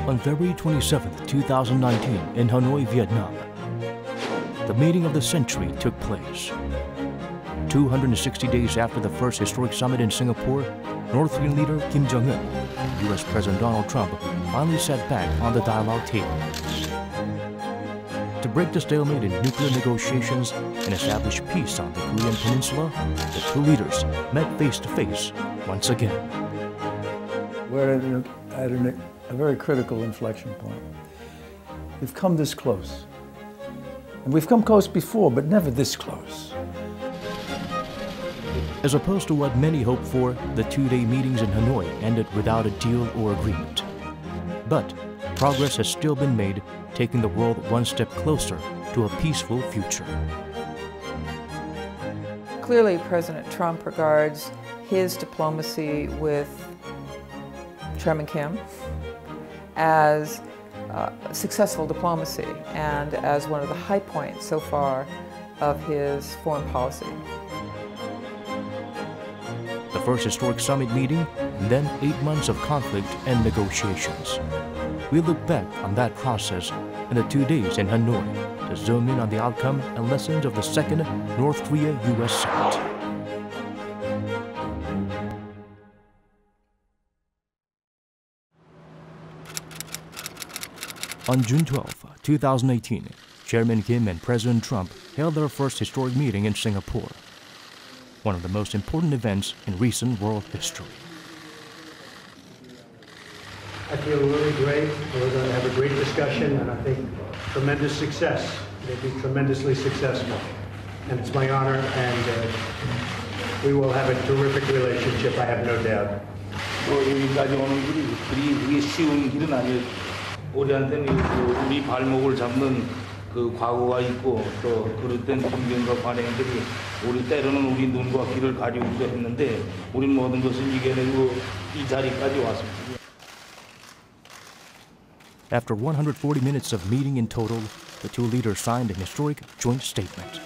On February 27, 2019, in Hanoi, Vietnam, the meeting of the century took place. 260 days after the first historic summit in Singapore, North Korean leader Kim Jong-un, U.S. President Donald Trump finally sat back on the dialogue table. To break the stalemate in nuclear negotiations and establish peace on the Korean Peninsula, the two leaders met face-to-face once again. We're at a very critical inflection point. We've come this close. And we've come close before, but never this close. As opposed to what many hoped for, the two-day meetings in Hanoi ended without a deal or agreement. But progress has still been made, taking the world one step closer to a peaceful future. Clearly, President Trump regards his diplomacy with Chairman Kim as successful diplomacy and as one of the high points so far of his foreign policy. The first historic summit meeting, and then 8 months of conflict and negotiations. We look back on that process in the 2 days in Hanoi to zoom in on the outcome and lessons of the second North Korea-US summit. On June 12, 2018, Chairman Kim and President Trump held their first historic meeting in Singapore, one of the most important events in recent world history. I feel really great. We're going to have a great discussion, and I think tremendous success. It'll be tremendously successful. And it's my honor, and we will have a terrific relationship, I have no doubt. 여기까지 오는 길이 그게 쉬운 길은 아니에요. 우리한테는 우리 발목을 잡는 그 과거가 있고 또 그릇된 편견과 관행들이 우리 때로는 우리 눈과 귀를 가리우기도 했는데 우린 모든 것을 이겨내고 이 자리까지 왔습니다. After 140 minutes of meeting in total, the two leaders signed an historic joint statement.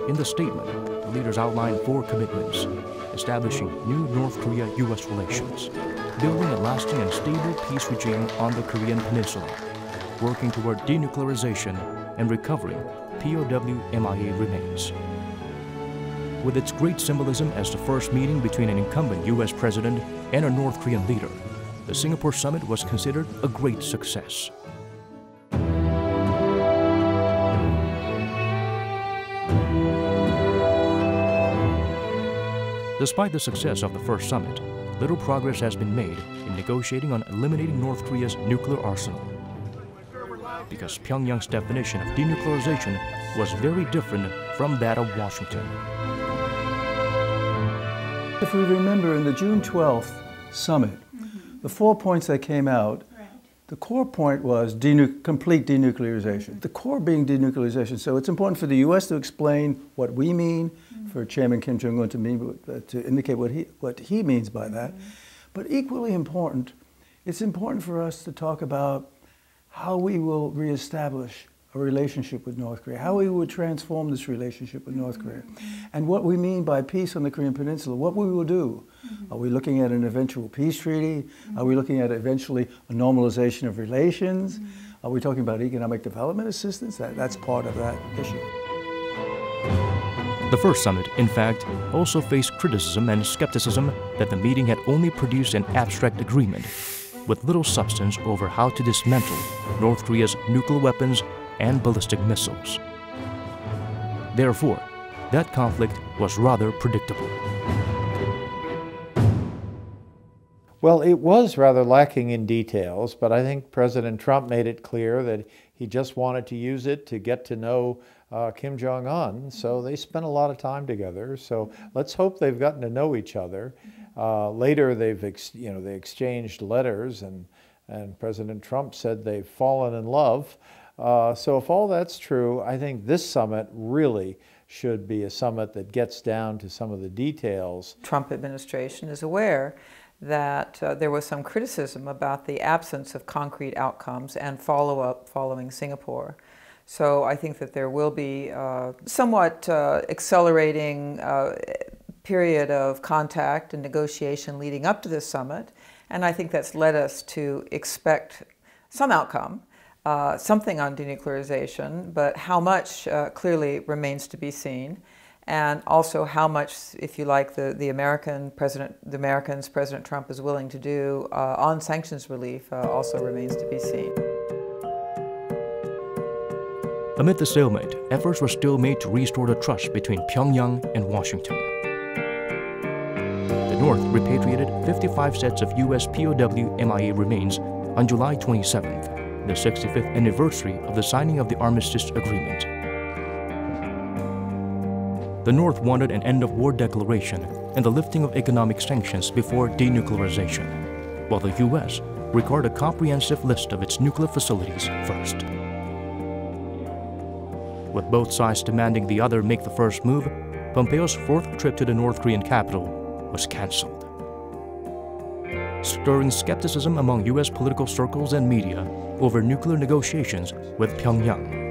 In the statement, the leaders outlined 4 commitments: establishing new North Korea-US relations, building a lasting and stable peace regime on the Korean Peninsula, working toward denuclearization, and recovering POW MIA remains. With its great symbolism as the first meeting between an incumbent U.S. president and a North Korean leader, the Singapore summit was considered a great success. Despite the success of the first summit, little progress has been made in negotiating on eliminating North Korea's nuclear arsenal, because Pyongyang's definition of denuclearization was very different from that of Washington. If we remember in the June 12th summit, the 4 points that came out, the core point was complete denuclearization. The core being denuclearization. So it's important for the U.S. to explain what we mean, for Chairman Kim Jong-un to indicate what he means by that. But equally important, it's important for us to talk about how we will reestablish a relationship with North Korea, how we would transform this relationship with North Korea, and what we mean by peace on the Korean Peninsula, what we will do. Are we looking at an eventual peace treaty? Are we looking at eventually a normalization of relations? Are we talking about economic development assistance? That's part of that issue. The first summit, in fact, also faced criticism and skepticism that the meeting had only produced an abstract agreement, with little substance over how to dismantle North Korea's nuclear weapons and ballistic missiles. Therefore, that conflict was rather predictable. Well, it was rather lacking in details, but I think President Trump made it clear that he just wanted to use it to get to know Kim Jong-un. So they spent a lot of time together. So let's hope they've gotten to know each other. Later, they exchanged letters, and President Trump said they've fallen in love. So if all that's true, I think this summit really should be a summit that gets down to some of the details. Trump administration is aware that there was some criticism about the absence of concrete outcomes and follow-up following Singapore. So I think that there will be somewhat accelerating period of contact and negotiation leading up to this summit, and I think that's led us to expect some outcome, something on denuclearization, but how much clearly remains to be seen, and also how much, if you like, the Americans, President Trump is willing to do on sanctions relief also remains to be seen. Amid the stalemate, efforts were still made to restore the trust between Pyongyang and Washington. The North repatriated 55 sets of U.S. POW MIA remains on July 27th, the 65th anniversary of the signing of the Armistice Agreement. The North wanted an end-of-war declaration and the lifting of economic sanctions before denuclearization, while the U.S. required a comprehensive list of its nuclear facilities first. With both sides demanding the other make the first move, Pompeo's fourth trip to the North Korean capital was canceled, stirring skepticism among U.S. political circles and media over nuclear negotiations with Pyongyang.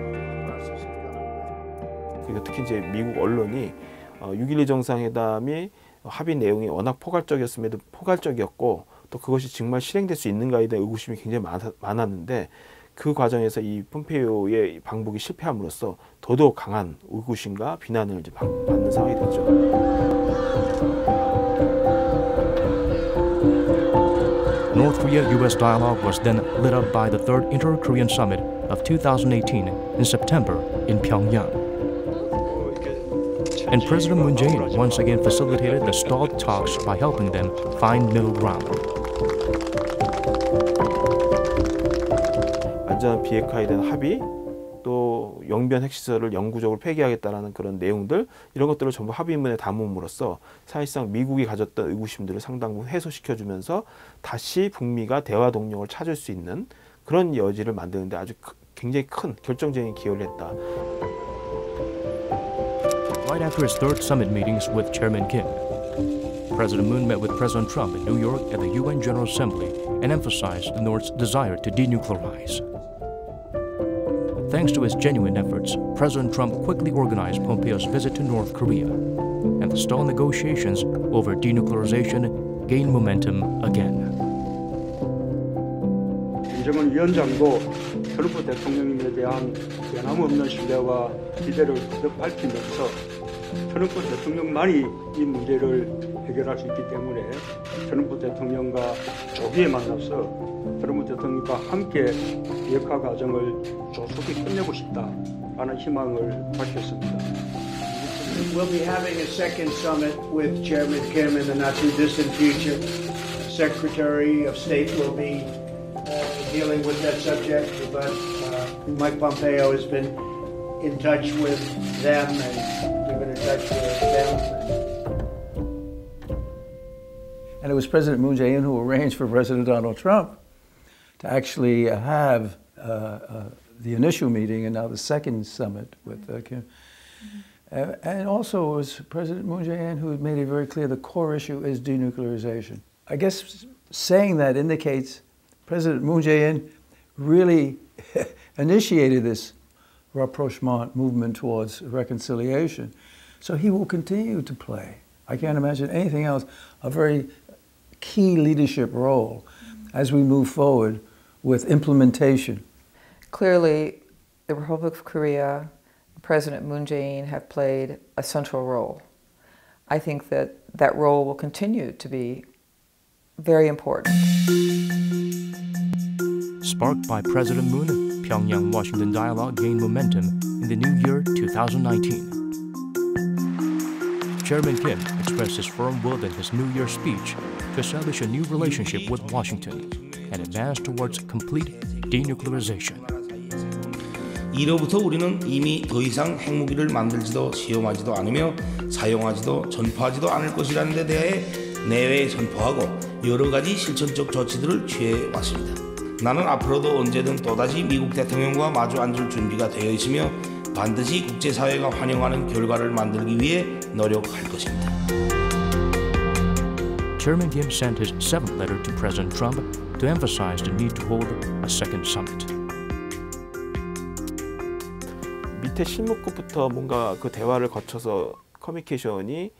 특히 이제 미국 언론이 6.12 정상회담이 합의 내용이 워낙 포괄적이었고 또 그것이 정말 실행될 수 있는가에 대한 의구심이 굉장히 많았는데 그 과정에서 이 폼페이오의 방북이 실패함으로써 더더욱 강한 의구심과 비난을 이제 받는 상황이 됐죠. North Korea-U.S. dialogue was then lit up by the Third Inter-Korean Summit of 2018 in September in Pyongyang. And President Moon Jae-in once again facilitated the stalled talks by helping them find middle ground. 안전 비핵화에 대한 합의, 또 영변 핵시설을 영구적으로 폐기하겠다는 그런 내용들, 이런 것들을 전부 합의문에 담음으로써 사실상 미국이 가졌던 의구심들을 상당 부분 해소시켜주면서 다시 북미가 대화 동력을 찾을 수 있는 그런 여지를 만드는데 아주 굉장히 큰 결정적인 기여를 했다. Right after his third summit meetings with Chairman Kim, President Moon met with President Trump in New York at the UN General Assembly and emphasized the North's desire to denuclearize. Thanks to his genuine efforts, President Trump quickly organized Pompeo's visit to North Korea, and the stalled negotiations over denuclearization gained momentum again. 김정은 위원장도 트럼프 대통령에 대한 변함없는 신뢰와 기대를 거듭 밝히면서 트럼프 대통령만이 이 문제를 해결할 수 있기 때문에 트럼프 대통령과 조기에 만나서 트럼프 대통령과 함께 비핵화 과정을 조속히 끝내고 싶다라는 희망을 밝혔습니다. We'll be having a second summit with Chairman Kim in the not-too-distant future. Secretary of State will be dealing with that subject, but Mike Pompeo has been in touch with them, and we've been in touch with them. And it was President Moon Jae-in who arranged for President Donald Trump to actually have the initial meeting and now the second summit with Kim. And also it was President Moon Jae-in who had made it very clear the core issue is denuclearization. I guess saying that indicates President Moon Jae-in really initiated this rapprochement movement towards reconciliation. So he will continue to play, I can't imagine anything else, a very key leadership role as we move forward with implementation. Clearly, the Republic of Korea, President Moon Jae-in have played a central role. I think that that role will continue to be very important. Sparked by President Moon, Pyongyang-Washington dialogue gained momentum in the new year 2019. Chairman Kim expressed his firm will in his New Year speech to establish a new relationship with Washington and advance towards complete denuclearization. 이로부터 우리는 이미 더 이상 핵무기를 만들지도 시험하지도 않으며 사용하지도 전파하지도 않을 것이라는 데 대해 내외에 선포하고 여러 가지 실천적 조치들을 취해 왔습니다. 나는 앞으로도 언제든 또다시 미국 대통령과 마주 앉을 준비가 되어 있으며 반드시 국제사회가 환영하는 결과를 만들기 위해 노력할 것입니다. Chairman Kim sent his seventh letter to President Trump to emphasize the need to hold a second summit. 밑에 실무급부터 뭔가 그 대화를 거쳐서 커뮤니케이션이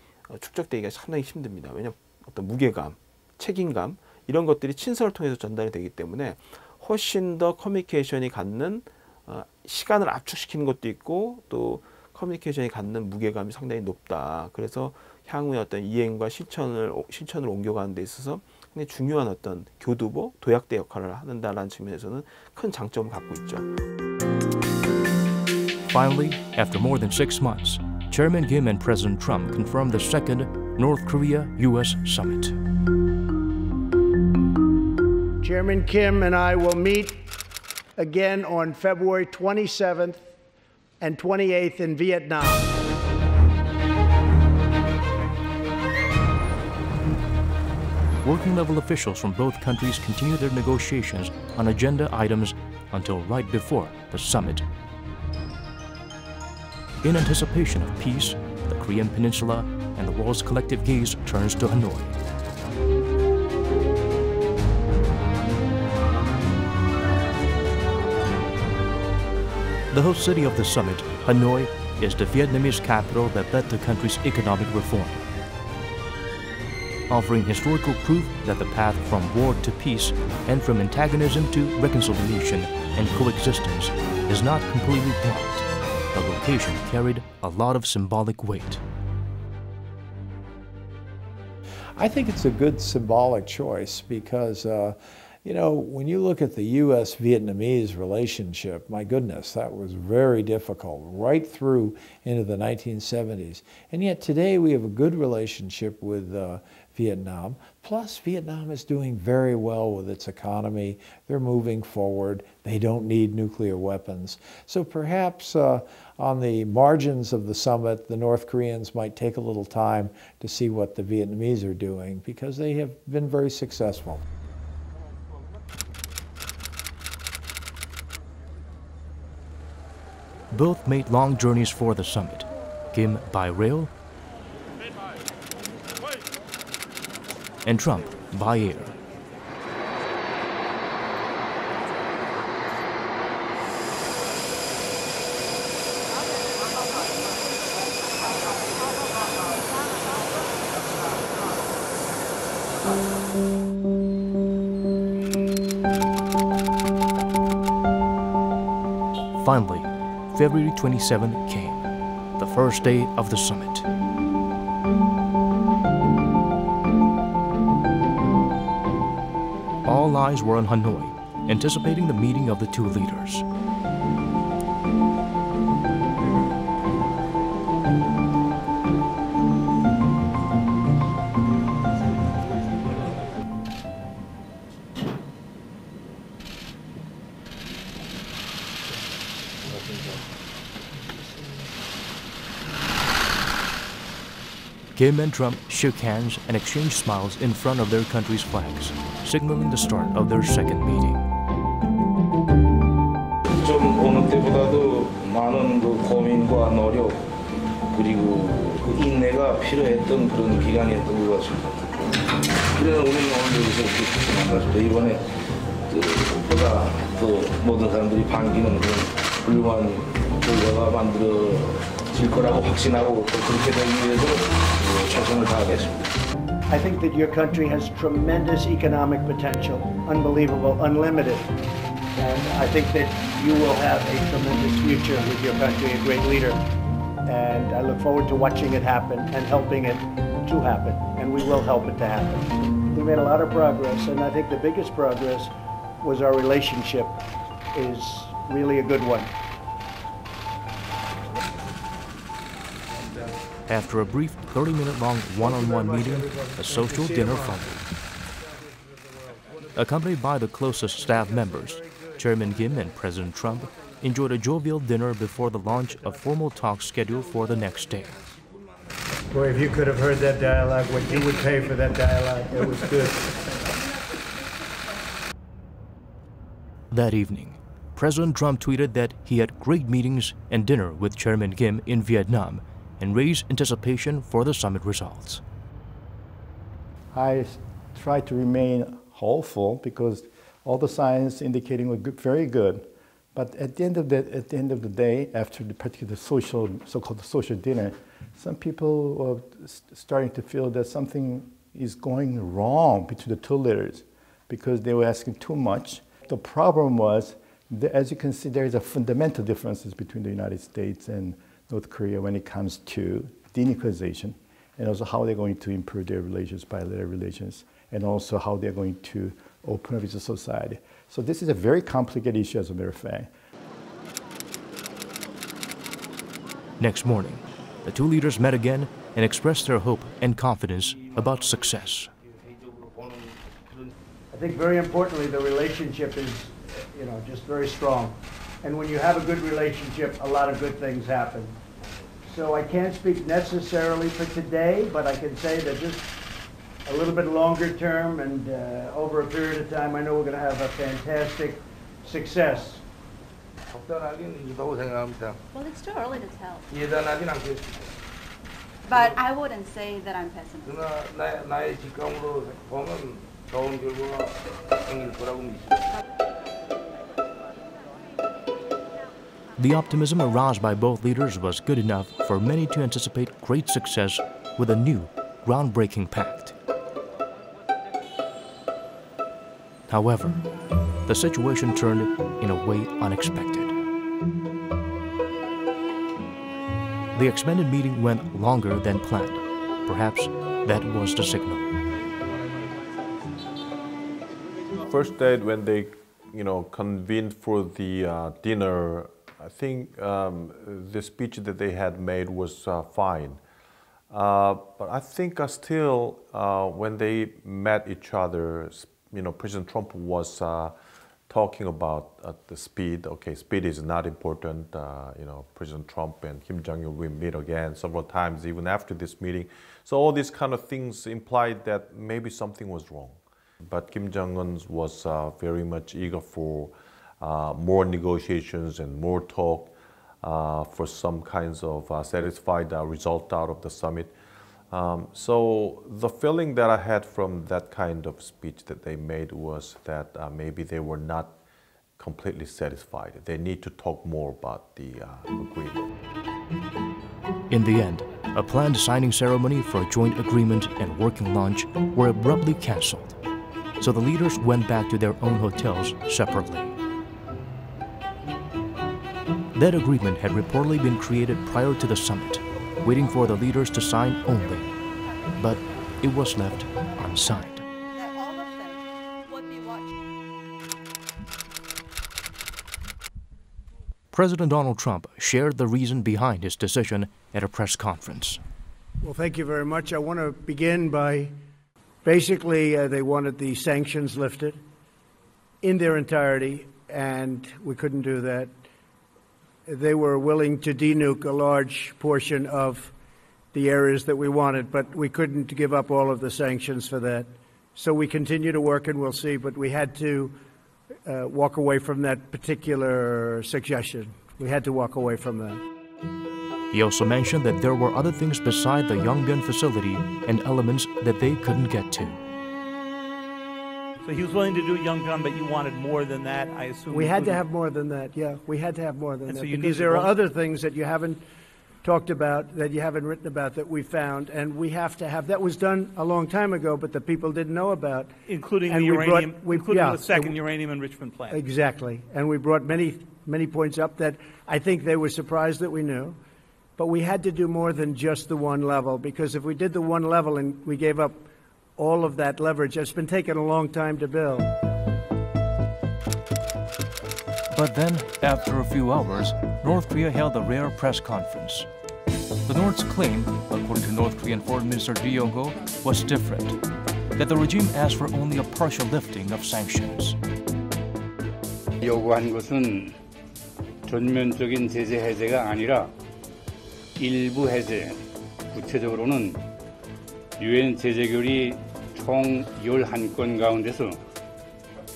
축적되기가 상당히 힘듭니다. 왜냐하면 어떤 무게감, 책임감 이런 것들이 친서를 통해서 전달이 되기 때문에 훨씬 더 커뮤니케이션이 갖는 시간을 압축시키는 것도 있고 또 커뮤니케이션이 갖는 무게감이 상당히 높다. 그래서 향후에 어떤 이행과 실천을 옮겨가는 데 있어서 굉장히 중요한 어떤 교두보, 도약대 역할을 한다는 측면에서는 큰 장점을 갖고 있죠. Finally, after more than 6 months, Chairman Kim and President Trump confirmed the second North Korea-U.S. summit. Chairman Kim and I will meet again on February 27th and 28th in Vietnam. Working-level officials from both countries continue their negotiations on agenda items until right before the summit. In anticipation of peace, the Korean Peninsula and the world's collective gaze turns to Hanoi. The host city of the summit, Hanoi, is the Vietnamese capital that led the country's economic reform, offering historical proof that the path from war to peace and from antagonism to reconciliation and coexistence is not completely blocked. The location carried a lot of symbolic weight. I think it's a good symbolic choice because, you know, when you look at the U.S.-Vietnamese relationship, my goodness, that was very difficult right through into the 1970s. And yet today we have a good relationship with Vietnam. Plus, Vietnam is doing very well with its economy. They're moving forward. They don't need nuclear weapons. So perhaps on the margins of the summit, the North Koreans might take a little time to see what the Vietnamese are doing because they have been very successful. Both made long journeys for the summit, Kim by rail and Trump by air. Finally, February 27 came, the first day of the summit. All eyes were on Hanoi, anticipating the meeting of the two leaders. Kim and Trump shook hands and exchanged smiles in front of their country's flags, signaling the start of their second meeting. 좀 어느 때보다도 많은 그 고민과 노력 그리고 그 인내가 필요했던 그런 기간이었던 것 같습니다. 그래서 우리는 오늘 여기서 이렇게 만났습니다. 이번에 보다 더 모든 사람들이 반기는 그런 훌륭한 결과가 만들어질 거라고 확신하고 또 그렇게 되기 위해서 최선을 다하겠습니다. I think that your country has tremendous economic potential, unbelievable, unlimited. And I think that you will have a tremendous future with your country, a great leader. And I look forward to watching it happen and helping it to happen. And we will help it to happen. We made a lot of progress, and I think the biggest progress was our relationship is really a good one. After a brief 30-minute-long one-on-one meeting, a social dinner followed. Accompanied by the closest staff members, Chairman Kim and President Trump enjoyed a jovial dinner before the launch of formal talks scheduled for the next day. Boy, if you could have heard that dialogue, what you would pay for that dialogue, it was good. That evening, President Trump tweeted that he had great meetings and dinner with Chairman Kim in Vietnam and raised anticipation for the summit results. I try to remain hopeful because all the signs indicating were good, very good. But at the end of the day, after the particular so-called social dinner, some people were starting to feel that something is going wrong between the two leaders because they were asking too much. The problem was, as you can see, there is a fundamental differences between the United States and North Korea when it comes to denuclearization, and also how they're going to improve their relations, bilateral relations, and also how they're going to open up as a society. So this is a very complicated issue, as a matter of fact. Next morning, the two leaders met again and expressed their hope and confidence about success. I think very importantly, the relationship is, just very strong. And when you have a good relationship, a lot of good things happen. So I can't speak necessarily for today, but I can say that just a little bit longer term and over a period of time, I know we're going to have a fantastic success. Well, it's too early to tell. 예단하진 않겠습니다. But I wouldn't say that I'm pessimistic. 그러나 나의 직감으로 보면 좋은 결과가 생길 거라고 믿습니다. The optimism aroused by both leaders was good enough for many to anticipate great success with a new, groundbreaking pact. However, the situation turned in a way unexpected. The expanded meeting went longer than planned. Perhaps that was the signal. First day when they, convened for the dinner, I think the speech that they had made was fine. But I think still when they met each other, President Trump was talking about the speed. Okay, speed is not important. President Trump and Kim Jong-il will meet again several times even after this meeting. So all these kind of things implied that maybe something was wrong. But Kim Jong-un was very much eager for more negotiations and more talk for some kinds of satisfied result out of the summit. So the feeling that I had from that kind of speech that they made was that maybe they were not completely satisfied. They need to talk more about the agreement. In the end, a planned signing ceremony for a joint agreement and working lunch were abruptly canceled. So the leaders went back to their own hotels separately. That agreement had reportedly been created prior to the summit, waiting for the leaders to sign only, but it was left unsigned. All of them would be watching. President Donald Trump shared the reason behind his decision at a press conference. Well, thank you very much. I want to begin by basically they wanted the sanctions lifted in their entirety, and we couldn't do that. They were willing to denuke a large portion of the areas that we wanted, but we couldn't give up all of the sanctions for that. So we continue to work, and we'll see, but we had to walk away from that particular suggestion. We had to walk away from that. He also mentioned that there were other things beside the Yongbyon facility and elements that they couldn't get to. So he was willing to do Yongbyon, but you wanted more than that, I assume? We had to have more than that, yeah. We had to have more than that. So because there are other things that you haven't talked about, that you haven't written about, that we found, and we have to have. That was done a long time ago, but the people didn't know about. Including the uranium, the second uranium enrichment plant. Exactly. And we brought many points up that I think they were surprised that we knew. But we had to do more than just the one level, because if we did the one level and we gave up all of that leverage, it's been taking a long time to build. But then, after a few hours, North Korea held a rare press conference. The North's claim, according to North Korean Foreign Minister Ri Yong-ho, was different, that the regime asked for only a partial lifting of sanctions. 요구한 것은 전면적인 제재 해제가 아니라 일부 해제, 구체적으로는 유엔 제재결의 총 11건 가운데서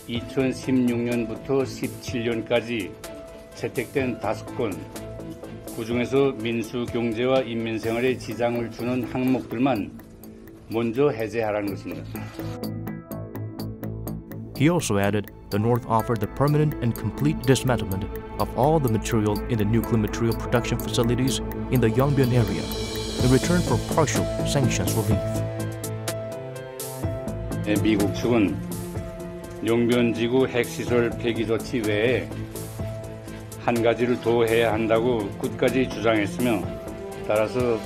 2016년부터 17년까지 채택된 5건, 그중에서 민수 경제와 인민생활에 지장을 주는 항목들만 먼저 해제하라는 것입니다. He also added the North offered the permanent and complete dismantlement of all the material in the nuclear material production facilities in the Yongbyon area in return for partial sanctions relief. 미국 측은 용변지구 핵시설 폐기 조치 외에 한 가지를 더 해야 한다고 끝까지 주장했으며 따라서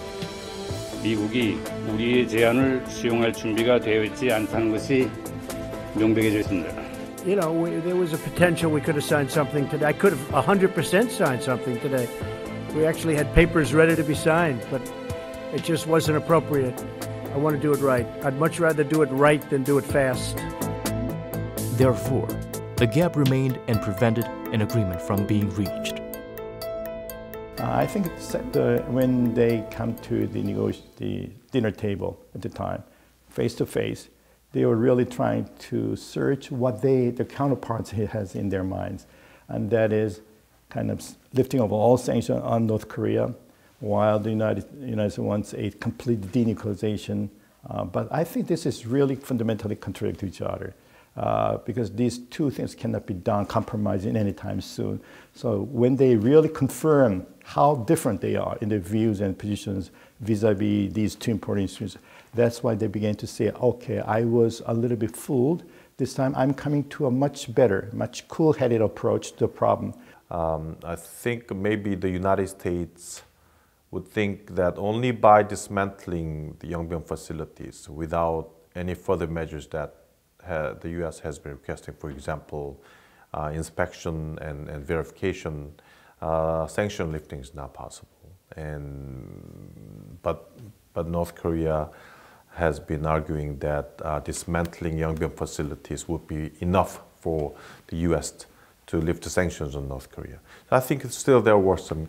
미국이 우리의 제안을 수용할 준비가 되어 있지 않다는 것이 명백해져 있습니다. You know, there was a potential we could have signed something today. I could have 100% signed something today. We actually had papers ready to be signed, but it just wasn't appropriate. I want to do it right. I'd much rather do it right than do it fast. Therefore, the gap remained and prevented an agreement from being reached. I think when they come to the dinner table at the time, face to face, they were really trying to search what the counterparts has in their minds, and that is kind of lifting of all sanctions on North Korea, while the United States wants a complete denuclearization. But I think this is really fundamentally contradictory to each other. Because these two things cannot be done compromising anytime soon. So when they really confirm how different they are in their views and positions vis-a-vis these two important issues, that's why they began to say, okay, I was a little bit fooled. This time I'm coming to a much better, much cool-headed approach to the problem. I think maybe the United States would think that only by dismantling the Yongbyon facilities without any further measures that the U.S. has been requesting, for example, inspection and verification, sanction lifting is not possible. But North Korea has been arguing that dismantling Yongbyon facilities would be enough for the U.S. to lift the sanctions on North Korea. So I think still there were some,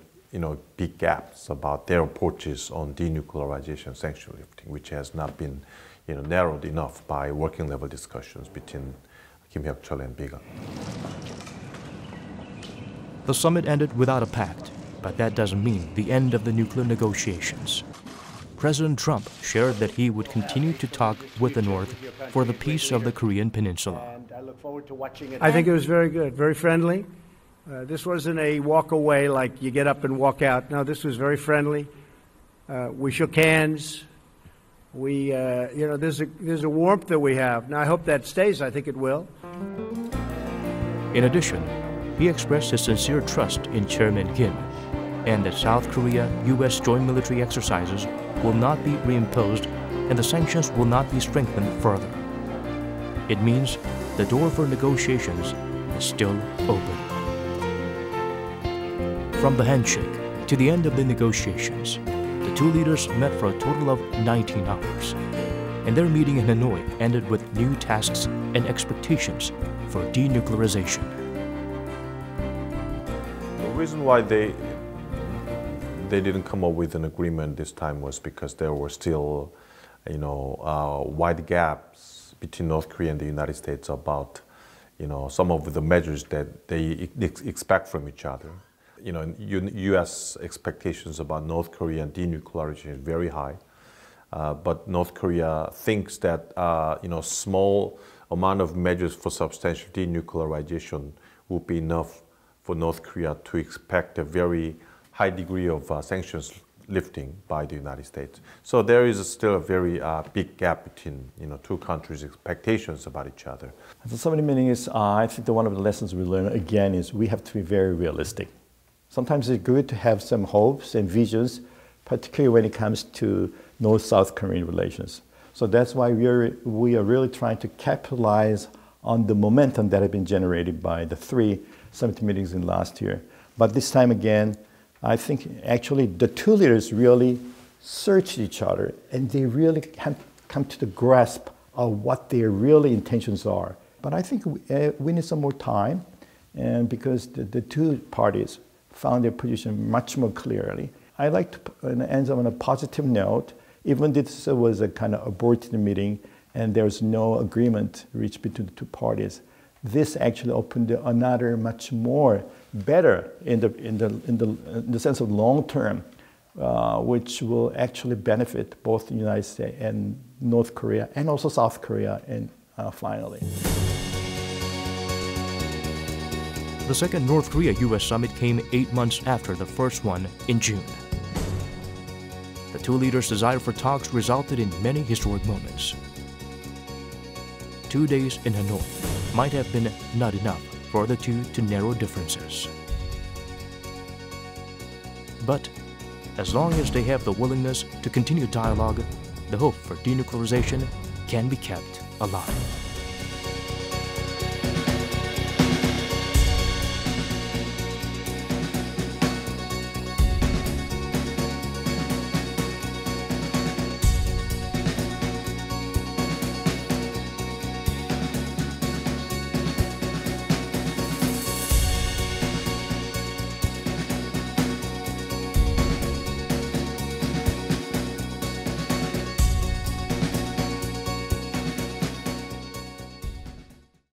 big gaps about their approaches on denuclearization, sanction lifting, which has not been narrowed enough by working level discussions between Kim Hyok-chol and Biga. The summit ended without a pact, but that doesn't mean the end of the nuclear negotiations. President Trump shared that he would continue to talk with the North for the peace of the Korean Peninsula. I think it was very good, very friendly. This wasn't a walk away like you get up and walk out. No, this was very friendly. We shook hands. There's a warmth that we have. Now, I hope that stays. I think it will. In addition, he expressed his sincere trust in Chairman Kim and that South Korea-U.S. joint military exercises will not be reimposed and the sanctions will not be strengthened further. It means the door for negotiations is still open. From the handshake to the end of the negotiations, the two leaders met for a total of 19 hours, and their meeting in Hanoi ended with new tasks and expectations for denuclearization. The reason why they didn't come up with an agreement this time was because there were still, wide gaps between North Korea and the United States about, some of the measures that they expect from each other. U.S. expectations about North Korean denuclearization is very high, but North Korea thinks that small amount of measures for substantial denuclearization would be enough for North Korea to expect a very high degree of sanctions lifting by the United States. So there is still a very big gap between two countries' expectations about each other. The summit meeting is, I think one of the lessons we learn again is we have to be very realistic. Sometimes it's good to have some hopes and visions, particularly when it comes to North-South Korean relations. So that's why we are really trying to capitalize on the momentum that had been generated by the 3 summit meetings in last year. But this time again, I think actually the two leaders really searched each other and they really come to the grasp of what their really intentions are. But I think we need some more time, and because the two parties found their position much more clearly. I'd like to end on a positive note. Even this was a kind of aborted meeting and there's no agreement reached between the two parties, this actually opened another much more better in the sense of long term, which will actually benefit both the United States and North Korea and also South Korea, and finally. The second North Korea-US summit came 8 months after the first one in June. The two leaders' desire for talks resulted in many historic moments. 2 days in Hanoi might have been not enough for the two to narrow differences. But as long as they have the willingness to continue dialogue, the hope for denuclearization can be kept alive.